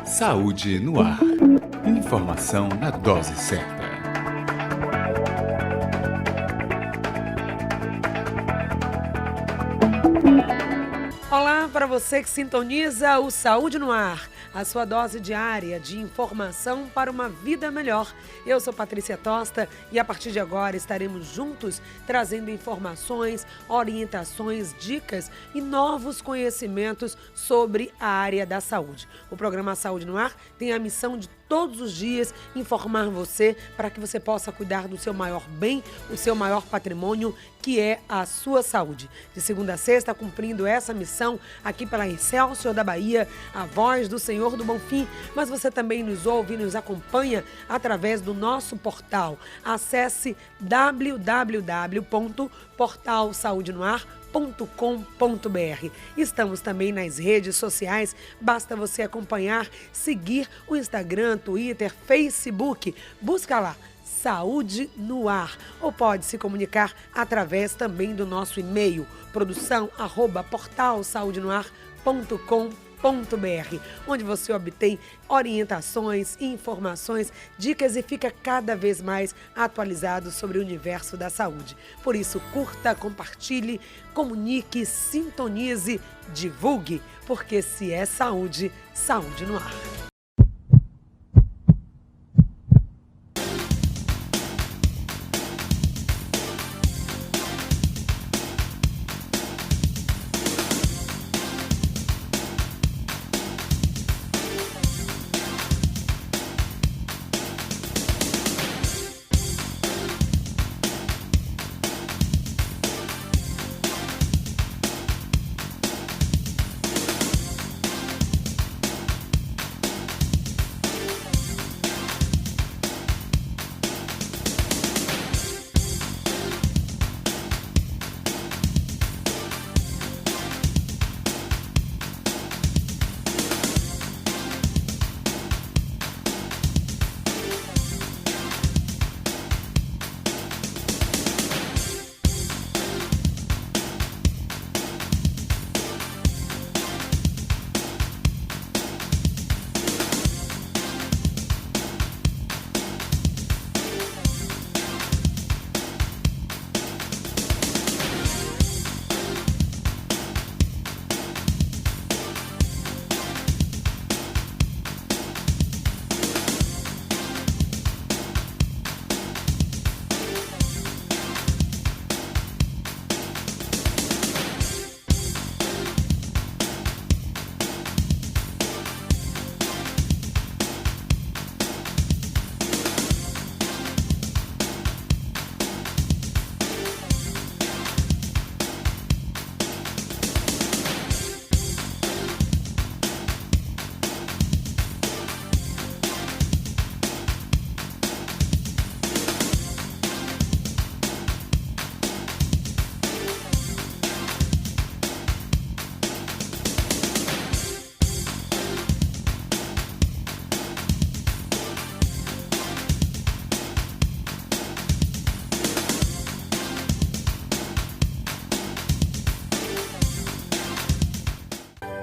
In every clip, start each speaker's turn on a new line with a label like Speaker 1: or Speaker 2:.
Speaker 1: Saúde no ar. Informação na dose certa.
Speaker 2: Olá para você que sintoniza o Saúde no Ar, a sua dose diária de informação para uma vida melhor. Eu sou Patrícia Tosta e a partir de agora estaremos juntos trazendo informações, orientações, dicas e novos conhecimentos sobre a área da saúde. O programa Saúde no Ar tem a missão de todos os dias informar você para que você possa cuidar do seu maior bem, o seu maior patrimônio, que é a sua saúde. De segunda a sexta, cumprindo essa missão aqui pela Excelsior da Bahia, a voz do Senhor do Bonfim, mas você também nos ouve e nos acompanha através do nosso portal. Acesse www.portalsaudenoar.com.br. Estamos também nas redes sociais, basta você acompanhar, seguir o Instagram, Twitter, Facebook, busca lá, Saúde no Ar, ou pode se comunicar através também do nosso e-mail, produção@portalsaudenoar.com.br, onde você obtém orientações, informações, dicas e fica cada vez mais atualizado sobre o universo da saúde. Por isso, curta, compartilhe, comunique, sintonize, divulgue, porque se é saúde, saúde no ar.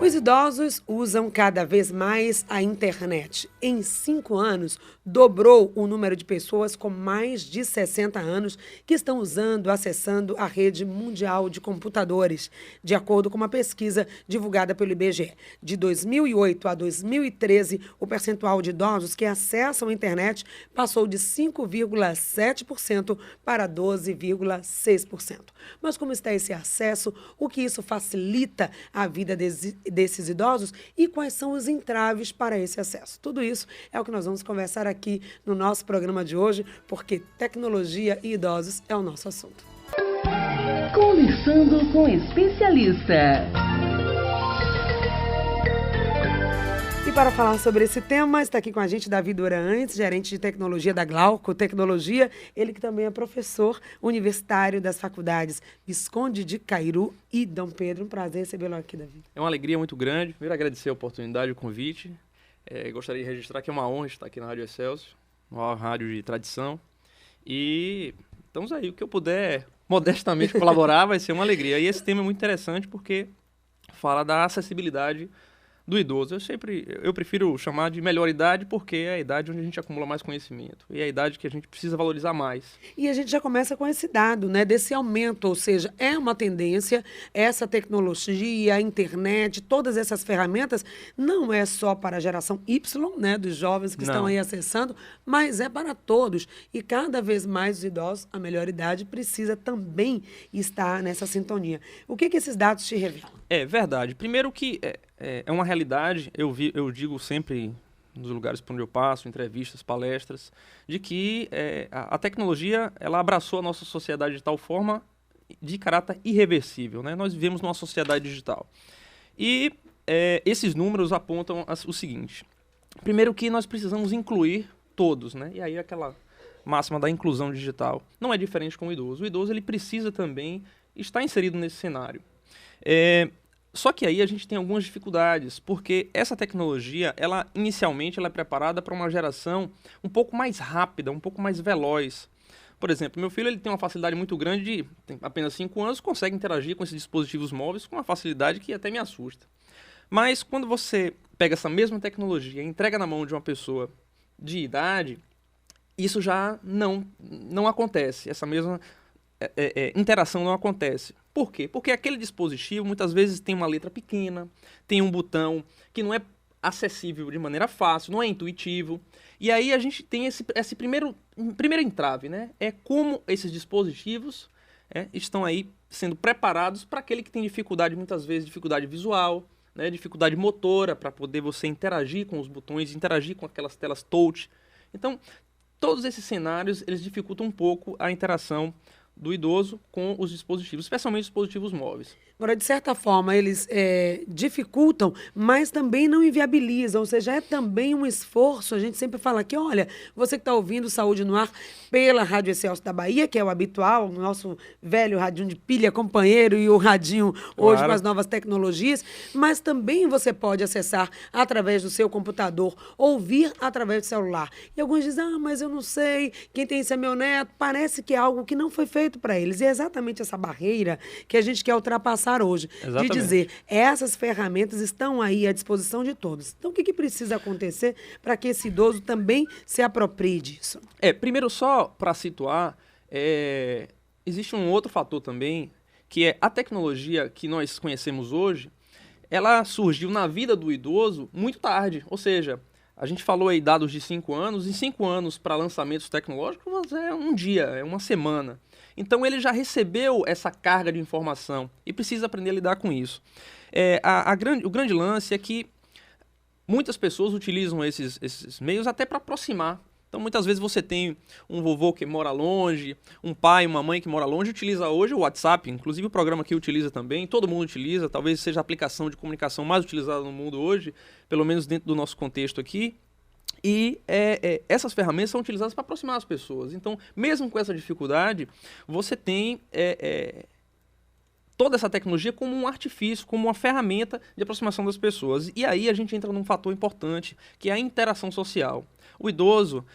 Speaker 2: Os idosos usam cada vez mais a internet. Em 5 anos, dobrou o número de pessoas com mais de 60 anos que estão acessando a rede mundial de computadores, de acordo com uma pesquisa divulgada pelo IBGE. De 2008 a 2013, o percentual de idosos que acessam a internet passou de 5,7% para 12,6%. Mas como está esse acesso? O que isso facilita a vida desses idosos e quais são os entraves para esse acesso? Tudo isso é o que nós vamos conversar aqui no nosso programa de hoje, porque tecnologia e idosos é o nosso assunto.
Speaker 3: Conversando com especialista.
Speaker 2: E para falar sobre esse tema, está aqui com a gente Davi Durantes, gerente de tecnologia da Glauco Tecnologia, ele que também é professor universitário das faculdades Visconde de Cairu e Dom Pedro. Um prazer recebê-lo aqui, Davi.
Speaker 4: É uma alegria muito grande. Primeiro, agradecer a oportunidade, o convite. Gostaria de registrar que é uma honra estar aqui na Rádio Excelsior, uma rádio de tradição. E estamos aí, o que eu puder modestamente colaborar vai ser uma alegria. E esse tema é muito interessante porque fala da acessibilidade do idoso. Eu prefiro chamar de melhor idade porque é a idade onde a gente acumula mais conhecimento e é a idade que a gente precisa valorizar mais.
Speaker 2: E a gente já começa com esse dado, né, desse aumento, ou seja, é uma tendência, essa tecnologia, a internet, todas essas ferramentas, não é só para a geração Y, né, dos jovens que estão aí acessando, mas é para todos. E cada vez mais os idosos, a melhor idade, precisa também estar nessa sintonia. O que esses dados te revelam?
Speaker 4: É verdade. Primeiro que é uma realidade, eu digo sempre nos lugares por onde eu passo, entrevistas, palestras, de que a tecnologia ela abraçou a nossa sociedade de tal forma de caráter irreversível, né? Nós vivemos numa sociedade digital. E esses números apontam o seguinte. Primeiro que nós precisamos incluir todos, né? E aí aquela máxima da inclusão digital não é diferente com o idoso. O idoso ele precisa também estar inserido nesse cenário. Só que aí a gente tem algumas dificuldades, porque essa tecnologia, inicialmente, ela é preparada para uma geração um pouco mais rápida, um pouco mais veloz. Por exemplo, meu filho ele tem uma facilidade muito grande, tem apenas 5 anos, consegue interagir com esses dispositivos móveis com uma facilidade que até me assusta. Mas quando você pega essa mesma tecnologia e entrega na mão de uma pessoa de idade, isso já não acontece, essa mesma interação não acontece. Por quê? Porque aquele dispositivo muitas vezes tem uma letra pequena, tem um botão que não é acessível de maneira fácil, não é intuitivo. E aí a gente tem esse primeiro entrave, né? É como esses dispositivos estão aí sendo preparados para aquele que tem dificuldade, muitas vezes dificuldade visual, né? Dificuldade motora, para poder você interagir com os botões, interagir com aquelas telas touch. Então, todos esses cenários, eles dificultam um pouco a interação do idoso com os dispositivos, especialmente dispositivos móveis.
Speaker 2: Agora, de certa forma, eles dificultam, mas também não inviabilizam, ou seja, é também um esforço. A gente sempre fala aqui, olha, você que está ouvindo Saúde no Ar pela Rádio Excelsior da Bahia, que é o habitual, o nosso velho radinho de pilha companheiro e o radinho hoje com as novas tecnologias, mas também você pode acessar através do seu computador, ouvir através do celular. E alguns dizem, mas eu não sei, quem tem isso é meu neto, parece que é algo que não foi feito para eles. E é exatamente essa barreira que a gente quer ultrapassar hoje. Exatamente. De dizer, essas ferramentas estão aí à disposição de todos. Então, o que precisa acontecer para que esse idoso também se aproprie disso?
Speaker 4: Primeiro, só para situar, existe um outro fator também, que é a tecnologia que nós conhecemos hoje, ela surgiu na vida do idoso muito tarde. Ou seja, a gente falou aí dados de 5 anos, em 5 anos para lançamentos tecnológicos é um dia, é uma semana. Então ele já recebeu essa carga de informação e precisa aprender a lidar com isso. O grande lance é que muitas pessoas utilizam esses meios até para aproximar. Então muitas vezes você tem um vovô que mora longe, um pai, uma mãe que mora longe, utiliza hoje o WhatsApp, inclusive o programa aqui utiliza também, todo mundo utiliza, talvez seja a aplicação de comunicação mais utilizada no mundo hoje, pelo menos dentro do nosso contexto aqui. E essas ferramentas são utilizadas para aproximar as pessoas. Então, mesmo com essa dificuldade, você tem toda essa tecnologia como um artifício, como uma ferramenta de aproximação das pessoas. E aí a gente entra num fator importante, que é a interação social. O idoso,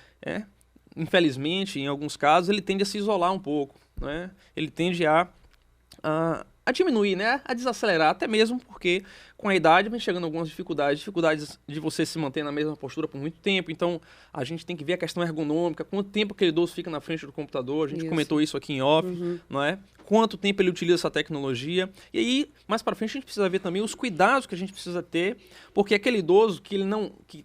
Speaker 4: infelizmente, em alguns casos, ele tende a se isolar um pouco, né? Ele tende a diminuir, né? A desacelerar, até mesmo porque com a idade vem chegando algumas dificuldades de você se manter na mesma postura por muito tempo. Então, a gente tem que ver a questão ergonômica, quanto tempo aquele idoso fica na frente do computador, a gente comentou isso aqui em off, não é? Quanto tempo ele utiliza essa tecnologia. E aí, mais para frente, a gente precisa ver também os cuidados que a gente precisa ter, porque aquele idoso que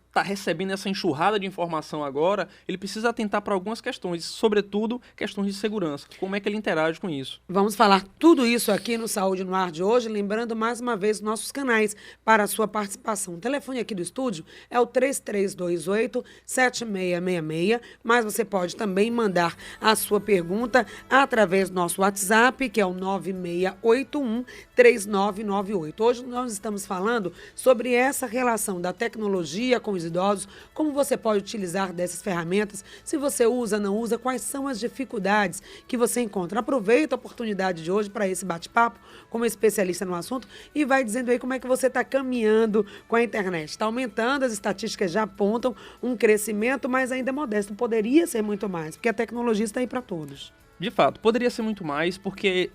Speaker 4: está recebendo essa enxurrada de informação agora, ele precisa atentar para algumas questões, sobretudo questões de segurança. Como é que ele interage com isso?
Speaker 2: Vamos falar tudo isso aqui no Saúde no Ar de hoje, lembrando mais uma vez os nossos canais para a sua participação. O telefone aqui do estúdio é o 3328-7666, mas você pode também mandar a sua pergunta através do nosso WhatsApp, que é o 9681-3998. Hoje nós estamos falando sobre essa relação da tecnologia com os idosos, como você pode utilizar dessas ferramentas, se você usa, não usa, quais são as dificuldades que você encontra. Aproveita a oportunidade de hoje para esse bate-papo como especialista no assunto e vai dizendo aí como é que você está caminhando com a internet. Está aumentando, as estatísticas já apontam um crescimento, mas ainda é modesto. Poderia ser muito mais, porque a tecnologia está aí para todos.
Speaker 4: De fato, poderia ser muito mais, porque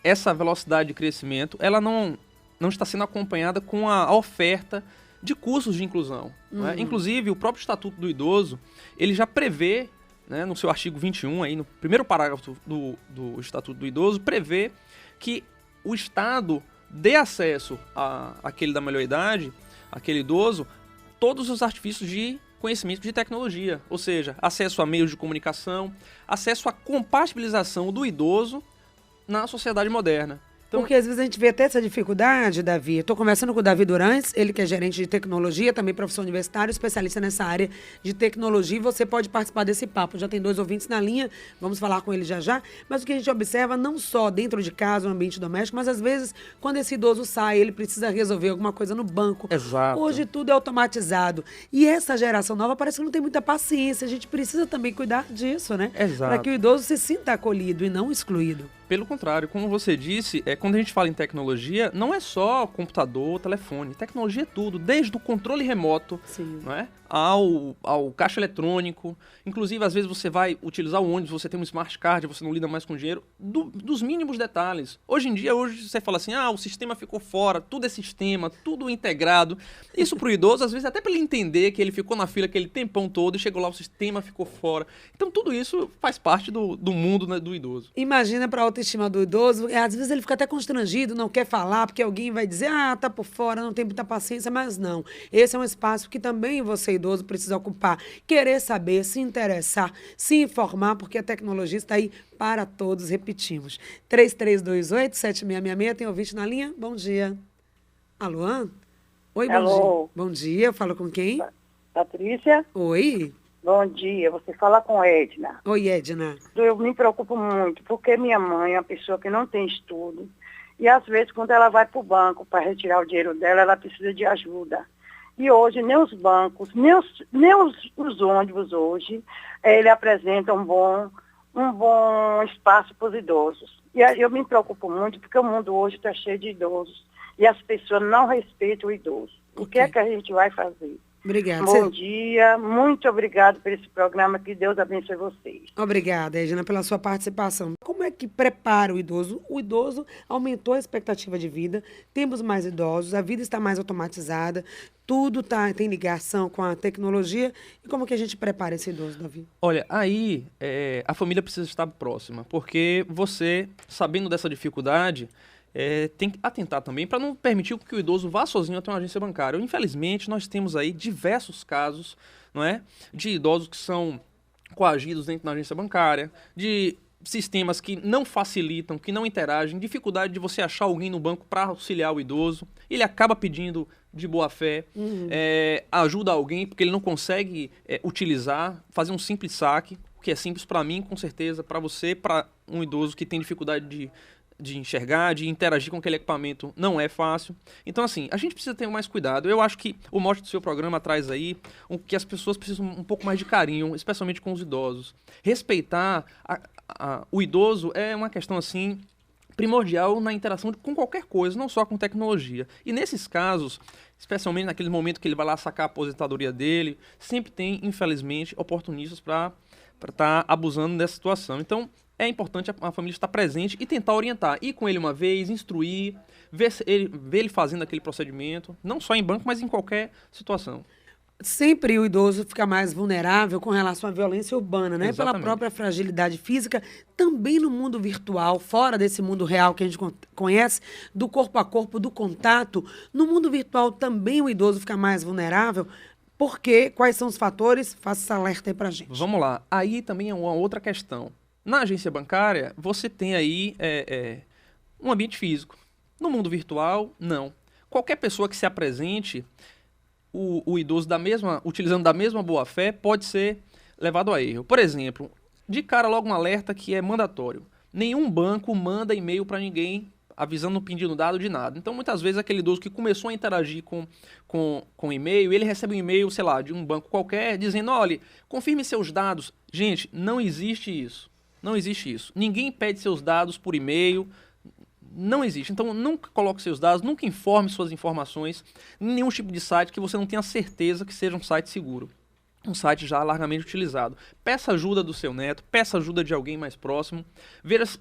Speaker 4: essa velocidade de crescimento, ela não não está sendo acompanhada com a oferta de cursos de inclusão. Não é? Inclusive, o próprio Estatuto do Idoso, ele já prevê, né, no seu artigo 21, aí, no primeiro parágrafo do Estatuto do Idoso, prevê que o Estado dê acesso àquele da melhor-idade, aquele idoso, todos os artifícios de conhecimento de tecnologia, ou seja, acesso a meios de comunicação, acesso à compatibilização do idoso na sociedade moderna. Então,
Speaker 2: porque às vezes a gente vê até essa dificuldade, Davi. Estou conversando com o Davi Durantes, ele que é gerente de tecnologia, também professor universitário, especialista nessa área de tecnologia. E você pode participar desse papo. Já tem 2 ouvintes na linha, vamos falar com ele já já. Mas o que a gente observa, não só dentro de casa, no ambiente doméstico, mas às vezes, quando esse idoso sai, ele precisa resolver alguma coisa no banco.
Speaker 4: Exato.
Speaker 2: Hoje tudo é automatizado. E essa geração nova parece que não tem muita paciência. A gente precisa também cuidar disso, né?
Speaker 4: Exato.
Speaker 2: Para que o idoso se sinta acolhido e não excluído.
Speaker 4: Pelo contrário, como você disse, quando a gente fala em tecnologia, não é só computador, telefone. Tecnologia é tudo, desde o controle remoto, não é? ao caixa eletrônico. Inclusive, às vezes você vai utilizar o ônibus, você tem um smart card, você não lida mais com dinheiro, dos mínimos detalhes. Hoje em dia, você fala assim, o sistema ficou fora, tudo é sistema, tudo integrado. Isso pro idoso, às vezes, até para ele entender que ele ficou na fila aquele tempão todo e chegou lá, o sistema ficou fora. Então, tudo isso faz parte do mundo, né, do idoso.
Speaker 2: Imagina para a autoestima do idoso, às vezes ele fica até constrangido, não quer falar, porque alguém vai dizer, tá por fora, não tem muita paciência, mas não. Esse é um espaço que também você, idoso, precisa ocupar. Querer saber, se interessar, se informar, porque a tecnologia está aí para todos, repetimos. 3328-7666, tem ouvinte na linha? Bom dia. Alô? Oi, bom dia. Bom dia, eu falo com quem?
Speaker 5: Patrícia.
Speaker 2: Oi.
Speaker 5: Bom dia, você fala com Edna.
Speaker 2: Oi, Edna.
Speaker 5: Eu me preocupo muito, porque minha mãe é uma pessoa que não tem estudo, e às vezes quando ela vai para o banco para retirar o dinheiro dela, ela precisa de ajuda. E hoje, nem os bancos, nem os ônibus hoje, ele apresenta um bom espaço para os idosos. E aí eu me preocupo muito, porque o mundo hoje está cheio de idosos, e as pessoas não respeitam o idoso. O que é que a gente vai fazer?
Speaker 2: Obrigada.
Speaker 5: Bom dia, muito obrigado por esse programa, que Deus abençoe vocês.
Speaker 2: Obrigada, Edna, pela sua participação. Como é que prepara o idoso? O idoso aumentou a expectativa de vida, temos mais idosos, a vida está mais automatizada, tudo tem ligação com a tecnologia. E como que a gente prepara esse idoso, Davi?
Speaker 4: Olha, aí a família precisa estar próxima, porque você, sabendo dessa dificuldade, tem que atentar também para não permitir que o idoso vá sozinho até uma agência bancária. Infelizmente, nós temos aí diversos casos, não é, de idosos que são coagidos dentro da agência bancária, de sistemas que não facilitam, que não interagem, dificuldade de você achar alguém no banco para auxiliar o idoso. Ele acaba pedindo de boa fé, ajuda alguém porque ele não consegue utilizar, fazer um simples saque, o que é simples para mim, com certeza, para você, para um idoso que tem dificuldade de enxergar, de interagir com aquele equipamento, não é fácil. Então, assim, a gente precisa ter mais cuidado. Eu acho que o mote do seu programa traz aí que as pessoas precisam um pouco mais de carinho, especialmente com os idosos. Respeitar o idoso é uma questão, assim, primordial na interação com qualquer coisa, não só com tecnologia. E nesses casos, especialmente naquele momento que ele vai lá sacar a aposentadoria dele, sempre tem, infelizmente, oportunistas para estar abusando dessa situação. Então, é importante a família estar presente e tentar orientar. Ir com ele uma vez, instruir, ver ele fazendo aquele procedimento, não só em banco, mas em qualquer situação.
Speaker 2: Sempre o idoso fica mais vulnerável com relação à violência urbana, né?
Speaker 4: Exatamente.
Speaker 2: Pela própria fragilidade física, também no mundo virtual, fora desse mundo real que a gente conhece, do corpo a corpo, do contato. No mundo virtual também o idoso fica mais vulnerável. Por quê? Quais são os fatores? Faça esse alerta aí pra gente.
Speaker 4: Vamos lá. Aí também é uma outra questão. Na agência bancária, você tem aí um ambiente físico. No mundo virtual, não. Qualquer pessoa que se apresente, o idoso utilizando da mesma boa-fé, pode ser levado a erro. Por exemplo, de cara logo um alerta que é mandatório. Nenhum banco manda e-mail para ninguém avisando, pedindo dado de nada. Então, muitas vezes, aquele idoso que começou a interagir com e-mail, ele recebe um e-mail, sei lá, de um banco qualquer, dizendo, olha, confirme seus dados. Gente, não existe isso. Não existe isso. Ninguém pede seus dados por e-mail. Não existe. Então, nunca coloque seus dados, nunca informe suas informações em nenhum tipo de site que você não tenha certeza que seja um site seguro. Um site já largamente utilizado. Peça ajuda do seu neto, peça ajuda de alguém mais próximo.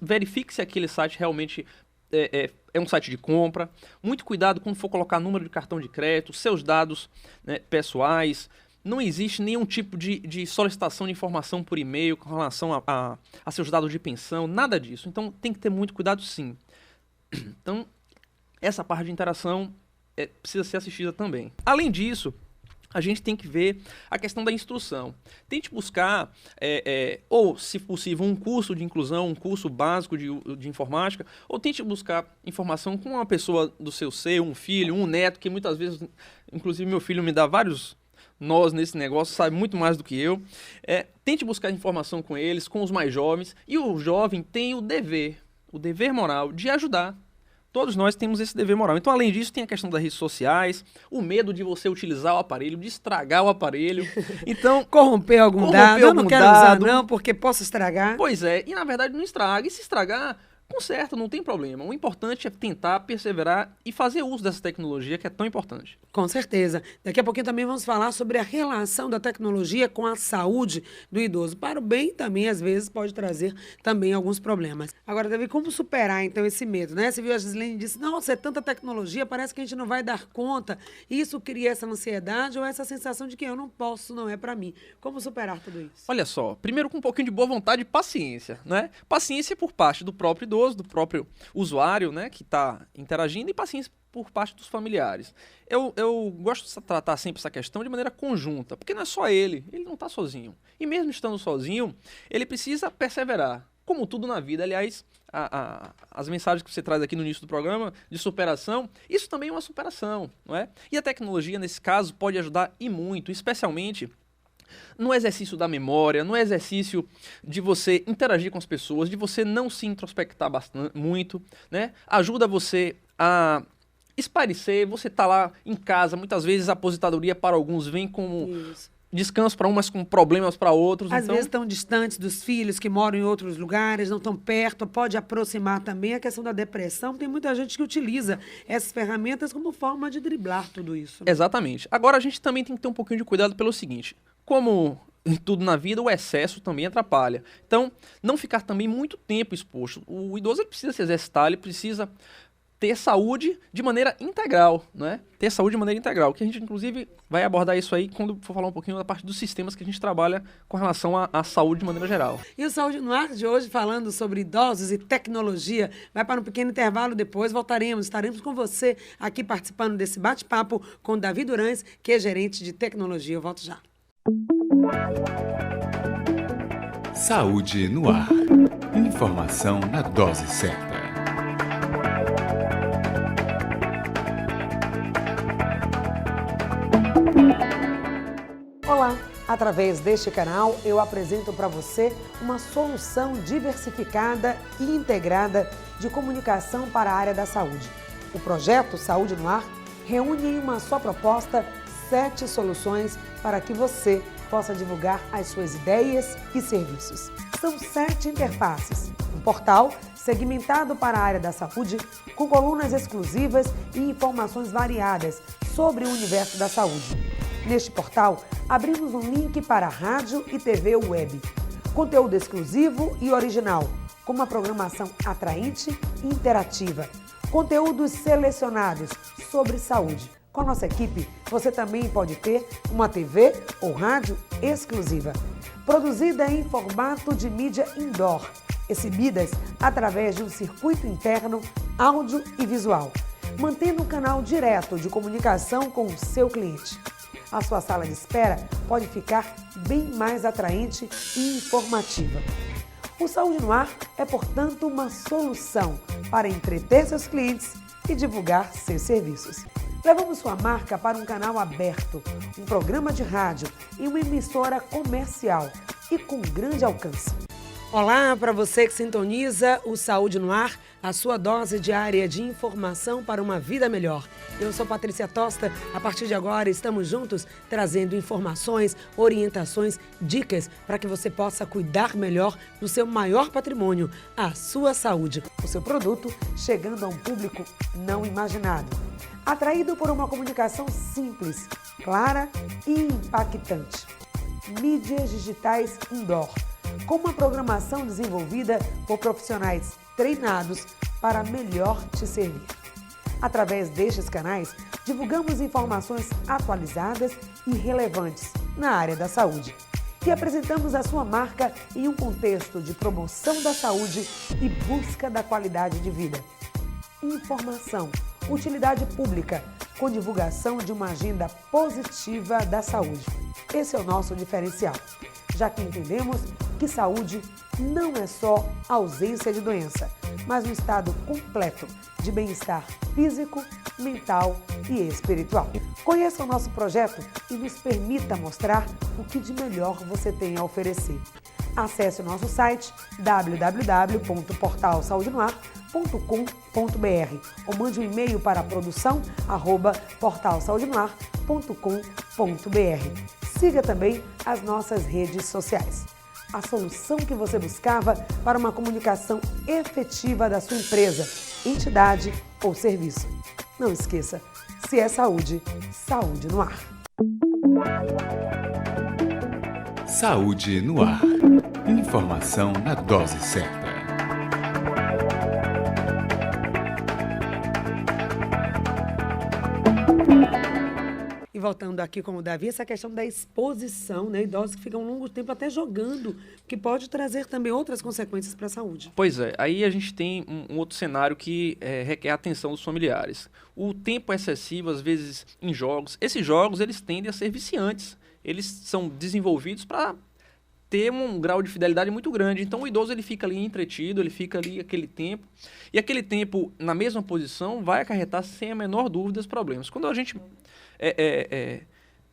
Speaker 4: Verifique se aquele site realmente é um site de compra. Muito cuidado quando for colocar número de cartão de crédito, seus dados, né, pessoais. Não existe nenhum tipo de solicitação de informação por e-mail com relação a seus dados de pensão, nada disso. Então tem que ter muito cuidado, sim. Então, essa parte de interação precisa ser assistida também. Além disso, a gente tem que ver a questão da instrução. Tente buscar, ou, se possível, um curso de inclusão, um curso básico de informática, ou tente buscar informação com uma pessoa do seu seio, um filho, um neto, que muitas vezes, inclusive meu filho me dá vários nós nesse negócio, sabe muito mais do que eu. Tente buscar informação com eles, com os mais jovens, e o jovem tem o dever moral de ajudar. Todos nós temos esse dever moral. Então, além disso, tem a questão das redes sociais, o medo de você utilizar o aparelho, de estragar o aparelho. Então,
Speaker 2: corromper algum dado. Eu não quero usar não, porque posso estragar.
Speaker 4: Pois é, e na verdade não estraga. E se estragar, conserta, não tem problema. O importante é tentar, perseverar e fazer uso dessa tecnologia que é tão importante.
Speaker 2: Com certeza. Daqui a pouquinho também vamos falar sobre a relação da tecnologia com a saúde do idoso. Para o bem também, às vezes, pode trazer também alguns problemas. Agora, Davi, como superar, então, esse medo, né? Você viu, a Gislene disse, nossa, é tanta tecnologia, parece que a gente não vai dar conta. Isso cria essa ansiedade ou essa sensação de que eu não posso, não é para mim. Como superar tudo isso?
Speaker 4: Olha só, primeiro com um pouquinho de boa vontade e paciência, né? Paciência por parte do próprio idoso, do próprio usuário, né, que está interagindo, e paciência por parte dos familiares. Eu gosto de tratar sempre essa questão de maneira conjunta, porque não é só ele não está sozinho. E mesmo estando sozinho, ele precisa perseverar. Como tudo na vida, aliás, as mensagens que você traz aqui no início do programa de superação, isso também é uma superação, não é? E a tecnologia, nesse caso, pode ajudar e muito, especialmente no exercício da memória, no exercício de você interagir com as pessoas, de você não se introspectar muito, né? Ajuda você a espairecer, você tá lá em casa, muitas vezes a aposentadoria para alguns vem como descanso para uns, mas com problemas para outros.
Speaker 2: Às vezes estão distantes dos filhos, que moram em outros lugares, não estão perto, pode aproximar também. A questão da depressão, tem muita gente que utiliza essas ferramentas como forma de driblar tudo isso.
Speaker 4: Exatamente. Agora, a gente também tem que ter um pouquinho de cuidado pelo seguinte, como em tudo na vida, o excesso também atrapalha. Então, não ficar também muito tempo exposto. O idoso ele precisa se exercitar, ele precisa ter saúde de maneira integral, né? Ter saúde de maneira integral, que a gente, inclusive, vai abordar isso aí quando for falar um pouquinho da parte dos sistemas que a gente trabalha com relação à saúde de maneira geral.
Speaker 2: E o Saúde no Ar de hoje, falando sobre idosos e tecnologia, vai para um pequeno intervalo, depois estaremos com você aqui participando desse bate-papo com Davi Durães, que é gerente de tecnologia. Eu volto já.
Speaker 1: Saúde no Ar. Informação na dose certa.
Speaker 2: Olá! Através deste canal, eu apresento para você uma solução diversificada e integrada de comunicação para a área da saúde. O projeto Saúde no Ar reúne em uma só proposta 7 soluções para que você possa divulgar as suas ideias e serviços. São 7 interfaces, um portal segmentado para a área da saúde, com colunas exclusivas e informações variadas sobre o universo da saúde. Neste portal, abrimos um link para rádio e TV web. Conteúdo exclusivo e original, com uma programação atraente e interativa. Conteúdos selecionados sobre saúde. Com a nossa equipe, você também pode ter uma TV ou rádio exclusiva. Produzida em formato de mídia indoor, exibidas através de um circuito interno, áudio e visual, mantendo um canal direto de comunicação com o seu cliente. A sua sala de espera pode ficar bem mais atraente e informativa. O Saúde no Ar é, portanto, uma solução para entreter seus clientes e divulgar seus serviços. Levamos sua marca para um canal aberto, um programa de rádio e uma emissora comercial e com grande alcance. Olá para você que sintoniza o Saúde no Ar, a sua dose diária de informação para uma vida melhor. Eu sou Patrícia Tosta, a partir de agora estamos juntos trazendo informações, orientações, dicas para que você possa cuidar melhor do seu maior patrimônio, a sua saúde. O seu produto chegando a um público não imaginado. Atraído por uma comunicação simples, clara e impactante. Mídias digitais indoor, com uma programação desenvolvida por profissionais treinados para melhor te servir. Através destes canais, divulgamos informações atualizadas e relevantes na área da saúde e apresentamos a sua marca em um contexto de promoção da saúde e busca da qualidade de vida. Informação, utilidade pública, com divulgação de uma agenda positiva da saúde. Esse é o nosso diferencial, já que entendemos que saúde não é só ausência de doença, mas um estado completo de bem-estar físico, mental e espiritual. Conheça o nosso projeto e nos permita mostrar o que de melhor você tem a oferecer. Acesse o nosso site www.portalsaudenoar.com.br ou mande um e-mail para produção@portalsaudenoar.com.br. Siga também as nossas redes sociais. A solução que você buscava para uma comunicação efetiva da sua empresa, entidade ou serviço. Não esqueça, se é saúde, saúde no ar.
Speaker 1: Saúde no ar. Informação na dose certa.
Speaker 2: E voltando aqui com o Davi, essa questão da exposição, né? Idosos que ficam um longo tempo até jogando, que pode trazer também outras consequências para a saúde.
Speaker 4: Pois é, aí a gente tem um outro cenário que requer a atenção dos familiares. O tempo excessivo, às vezes, em jogos. Esses jogos, eles tendem a ser viciantes. Eles são desenvolvidos para ter um grau de fidelidade muito grande. Então, o idoso ele fica ali entretido, ele fica ali aquele tempo. E aquele tempo, na mesma posição, vai acarretar, sem a menor dúvida, os problemas. Quando a gente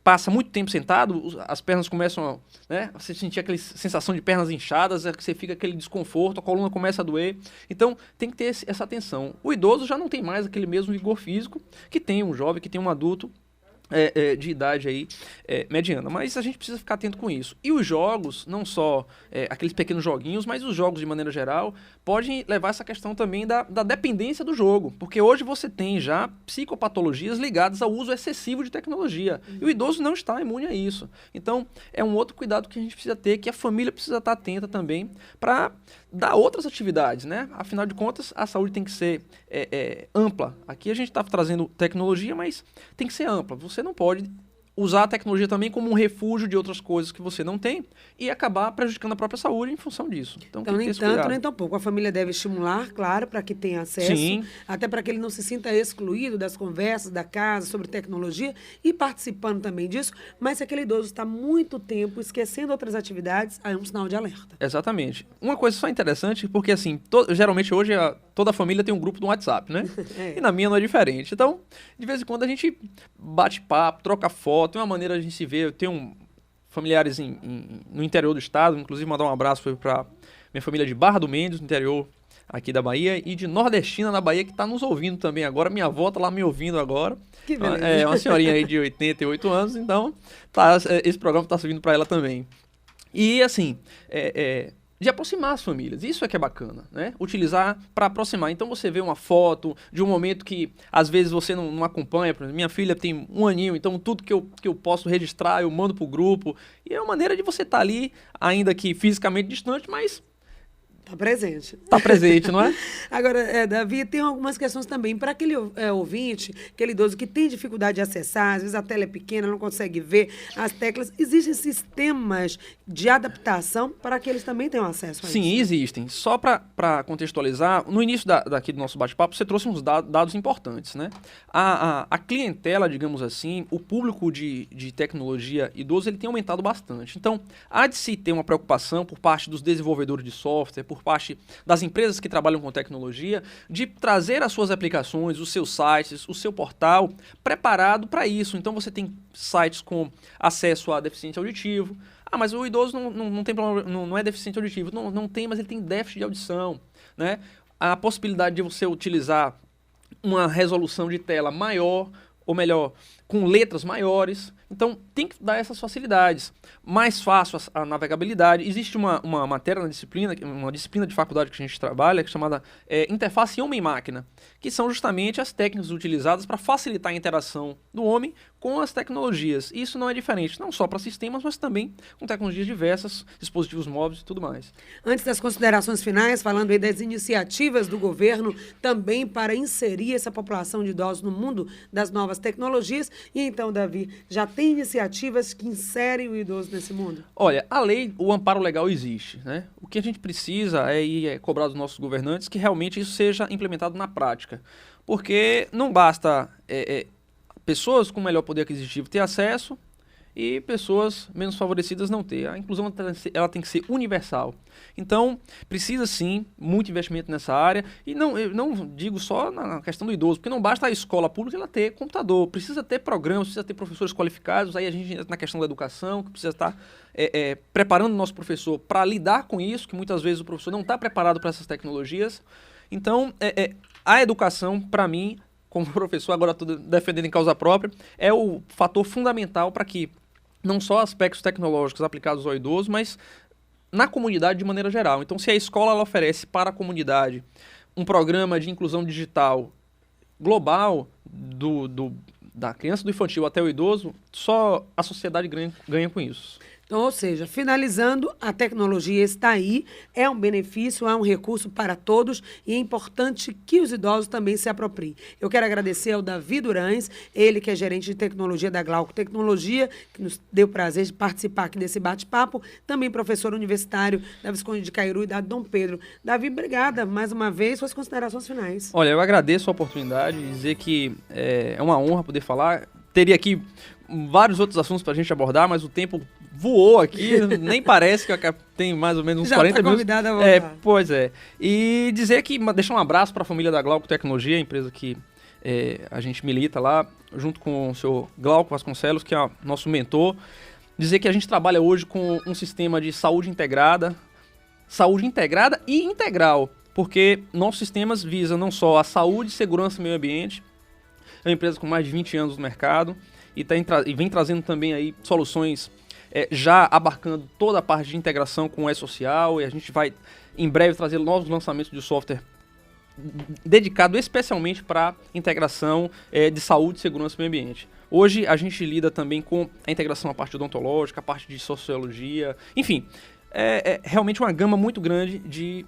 Speaker 4: passa muito tempo sentado, as pernas começam a... Né, você sentir aquela sensação de pernas inchadas, você fica aquele desconforto, a coluna começa a doer. Então, tem que ter essa atenção. O idoso já não tem mais aquele mesmo vigor físico que tem um jovem, que tem um adulto de idade aí mediana, mas a gente precisa ficar atento com isso. E os jogos, não só aqueles pequenos joguinhos, mas os jogos de maneira geral, podem levar essa questão também da dependência do jogo, porque hoje você tem já psicopatologias ligadas ao uso excessivo de tecnologia, e o idoso não está imune a isso. Então, é um outro cuidado que a gente precisa ter, que a família precisa estar atenta também, para dar outras atividades, né? Afinal de contas, a saúde tem que ser ampla. Aqui a gente está trazendo tecnologia, mas tem que ser ampla. Você não pode usar a tecnologia também como um refúgio de outras coisas que você não tem e acabar prejudicando a própria saúde em função disso. Então
Speaker 2: nem tanto, nem tão pouco. A família deve estimular, claro, para que tenha acesso,
Speaker 4: Sim.
Speaker 2: Até para que ele não se sinta excluído das conversas da casa sobre tecnologia e participando também disso, mas se aquele idoso está muito tempo esquecendo outras atividades, aí é um sinal de alerta.
Speaker 4: Exatamente. Uma coisa só interessante, porque assim, geralmente hoje toda a família tem um grupo no WhatsApp, né? E na minha não é diferente. Então, de vez em quando a gente bate papo, troca foto, tem uma maneira de a gente se ver. Eu tenho familiares no interior do estado, inclusive mandar um abraço para minha família de Barra do Mendes, no interior aqui da Bahia, e de Nordestina, na Bahia, que está nos ouvindo também agora. Minha avó está lá me ouvindo agora.
Speaker 2: Que beleza.
Speaker 4: É uma senhorinha aí de 88 anos, então esse programa está servindo para ela também. E assim, de aproximar as famílias. Isso é que é bacana, né? Utilizar para aproximar. Então você vê uma foto de um momento que às vezes você não acompanha. Por exemplo, minha filha tem 1 aninho, então tudo que eu posso registrar eu mando pro grupo. E é uma maneira de você estar ali, ainda que fisicamente distante, mas
Speaker 2: Está presente.
Speaker 4: Está presente, não é?
Speaker 2: Agora, Davi, tem algumas questões também. Para aquele ouvinte, aquele idoso que tem dificuldade de acessar, às vezes a tela é pequena, não consegue ver as teclas, existem sistemas de adaptação para que eles também tenham acesso a isso?
Speaker 4: Sim, existem. Só para contextualizar, no início daqui do nosso bate-papo, você trouxe uns dados importantes, né? A clientela, digamos assim, o público de tecnologia idoso, ele tem aumentado bastante. Então, há de se ter uma preocupação por parte dos desenvolvedores de software, por parte das empresas que trabalham com tecnologia, de trazer as suas aplicações, os seus sites, o seu portal preparado para isso. Então você tem sites com acesso a deficiente auditivo. Ah, mas o idoso não tem problema, não é deficiente auditivo. Não tem, mas ele tem déficit de audição, né? A possibilidade de você utilizar uma resolução de tela maior, ou melhor, com letras maiores. Então, tem que dar essas facilidades. Mais fácil a navegabilidade. Existe uma matéria na disciplina, uma disciplina de faculdade que a gente trabalha, que é chamada interface homem-máquina, que são justamente as técnicas utilizadas para facilitar a interação do homem com as tecnologias. E isso não é diferente, não só para sistemas, mas também com tecnologias diversas, dispositivos móveis e tudo mais.
Speaker 2: Antes das considerações finais, falando aí das iniciativas do governo também para inserir essa população de idosos no mundo das novas tecnologias. E então, Davi, já tem iniciativas que inserem o idoso nesse mundo?
Speaker 4: Olha, a lei, o amparo legal existe, né? O que a gente precisa é cobrar dos nossos governantes que realmente isso seja implementado na prática. Porque não basta pessoas com melhor poder aquisitivo ter acesso e pessoas menos favorecidas não ter. A inclusão ela tem que ser universal. Então, precisa sim muito investimento nessa área. E eu não digo só na questão do idoso, porque não basta a escola pública ela ter computador. Precisa ter programas, precisa ter professores qualificados. Aí a gente entra na questão da educação, que precisa estar preparando o nosso professor para lidar com isso, que muitas vezes o professor não está preparado para essas tecnologias. Então, a educação, para mim, como professor, agora estou defendendo em causa própria, é o fator fundamental para que não só aspectos tecnológicos aplicados ao idoso, mas na comunidade de maneira geral. Então, se a escola ela oferece para a comunidade um programa de inclusão digital global da criança do infantil até o idoso, só a sociedade ganha com isso.
Speaker 2: Então, ou seja, finalizando, a tecnologia está aí, é um benefício, é um recurso para todos e é importante que os idosos também se apropriem. Eu quero agradecer ao Davi Durães, ele que é gerente de tecnologia da Glauco Tecnologia, que nos deu o prazer de participar aqui desse bate-papo, também professor universitário da Visconde de Cairu e da Dom Pedro. Davi, obrigada mais uma vez, suas considerações finais.
Speaker 4: Olha, eu agradeço a oportunidade de dizer que é uma honra poder falar. Teria aqui vários outros assuntos para a gente abordar, mas o tempo voou aqui, nem parece que tem mais ou menos uns 40 minutos.
Speaker 2: Convidada a voltar.
Speaker 4: Pois é. E dizer que, deixar um abraço para a família da Glauco Tecnologia, a empresa que a gente milita lá, junto com o senhor Glauco Vasconcelos, que é nosso mentor. Dizer que a gente trabalha hoje com um sistema de saúde integrada e integral, porque nossos sistemas visam não só a saúde, segurança e meio ambiente. É uma empresa com mais de 20 anos no mercado e vem trazendo também aí soluções já abarcando toda a parte de integração com o e-social, e a gente vai em breve trazer novos lançamentos de software dedicado especialmente para integração de saúde, segurança e meio ambiente. Hoje a gente lida também com a integração a parte odontológica, a parte de sociologia, enfim, é realmente uma gama muito grande de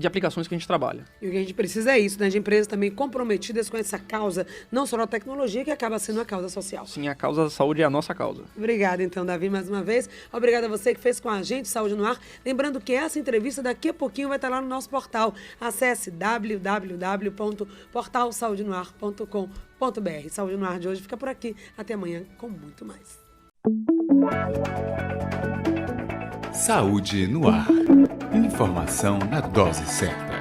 Speaker 4: aplicações que a gente trabalha.
Speaker 2: E o que a gente precisa é isso, né? De empresas também comprometidas com essa causa, não só da tecnologia, que acaba sendo a causa social.
Speaker 4: Sim, a causa da saúde é a nossa causa.
Speaker 2: Obrigada, então, Davi, mais uma vez. Obrigada a você que fez com a gente Saúde no Ar. Lembrando que essa entrevista daqui a pouquinho vai estar lá no nosso portal. Acesse www.portalsaudenoar.com.br. Saúde no Ar de hoje fica por aqui. Até amanhã com muito mais.
Speaker 1: Saúde no Ar. Informação na dose certa.